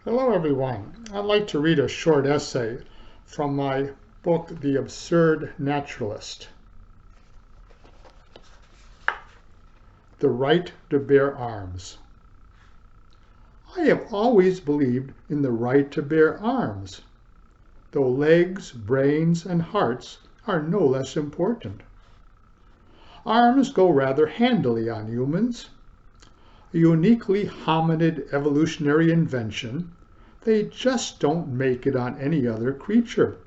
Hello everyone. I'd like to read a short essay from my book, The Absurd Naturalist. The Right to Bear Arms. I have always believed in the right to bear arms, though legs, brains, and hearts are no less important. Arms go rather handily on humans. A uniquely hominid evolutionary invention, they just don't make it on any other creature.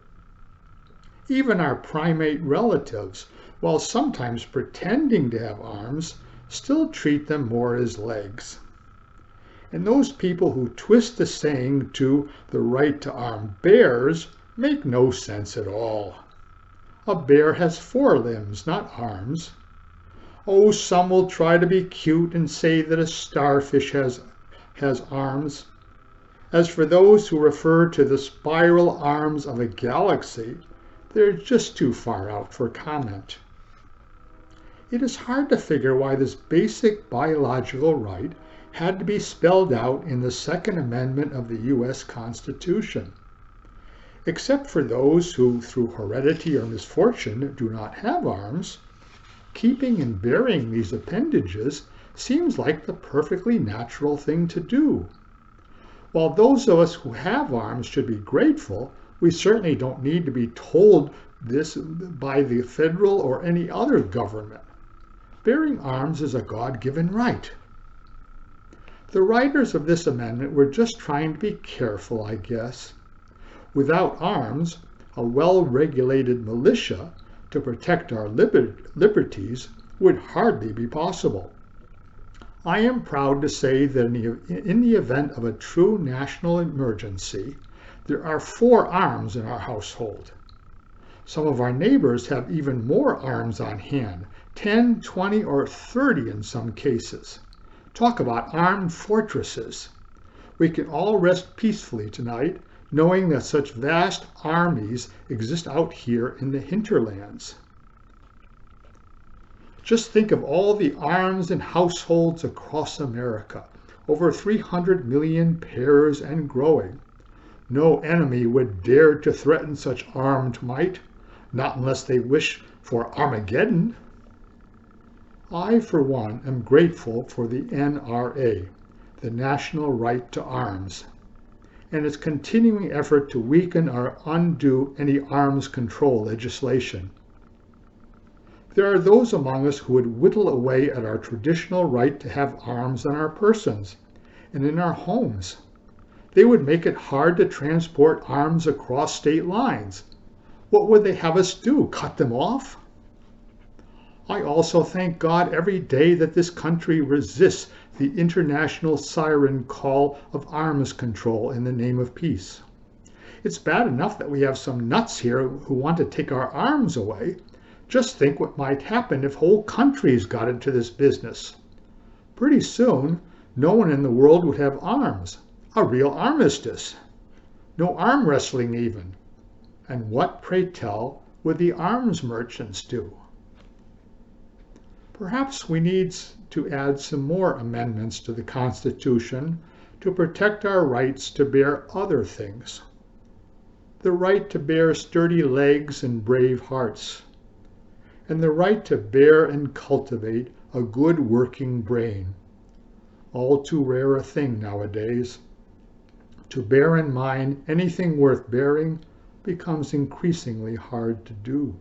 Even our primate relatives, while sometimes pretending to have arms, still treat them more as legs. And those people who twist the saying to the right to arm bears make no sense at all. A bear has 4 limbs, not arms. Oh, some will try to be cute and say that a starfish has arms. As for those who refer to the spiral arms of a galaxy, they're just too far out for comment. It is hard to figure why this basic biological right had to be spelled out in the Second Amendment of the U.S. Constitution. Except for those who, through heredity or misfortune, do not have arms, keeping and bearing these appendages seems like the perfectly natural thing to do. While those of us who have arms should be grateful, we certainly don't need to be told this by the federal or any other government. Bearing arms is a God-given right. The writers of this amendment were just trying to be careful, I guess. Without arms, a well-regulated militia to protect our liberties would hardly be possible. I am proud to say that in the event of a true national emergency, there are 4 arms in our household. Some of our neighbors have even more arms on hand, 10, 20, or 30 in some cases. Talk about armed fortresses. We can all rest peacefully tonight, knowing that such vast armies exist out here in the hinterlands. Just think of all the arms in households across America, over 300 million pairs and growing. No enemy would dare to threaten such armed might, not unless they wish for Armageddon. I, for one, am grateful for the NRA, the National Right to Arms, and its continuing effort to weaken or undo any arms control legislation. There are those among us who would whittle away at our traditional right to have arms on our persons and in our homes. They would make it hard to transport arms across state lines. What would they have us do, cut them off? I also thank God every day that this country resists the international siren call of arms control in the name of peace. It's bad enough that we have some nuts here who want to take our arms away. Just think what might happen if whole countries got into this business. Pretty soon, no one in the world would have arms. A real armistice. No arm wrestling even. And what, pray tell, would the arms merchants do? Perhaps we need to add some more amendments to the Constitution to protect our rights to bear other things. The right to bear sturdy legs and brave hearts, and the right to bear and cultivate a good working brain. All too rare a thing nowadays. To bear in mind anything worth bearing becomes increasingly hard to do.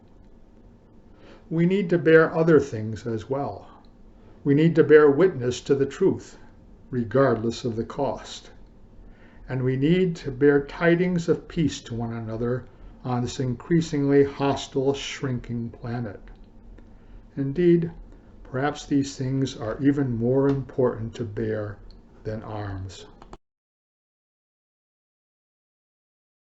We need to bear other things as well. We need to bear witness to the truth, regardless of the cost. And we need to bear tidings of peace to one another on this increasingly hostile, shrinking planet. Indeed, perhaps these things are even more important to bear than arms.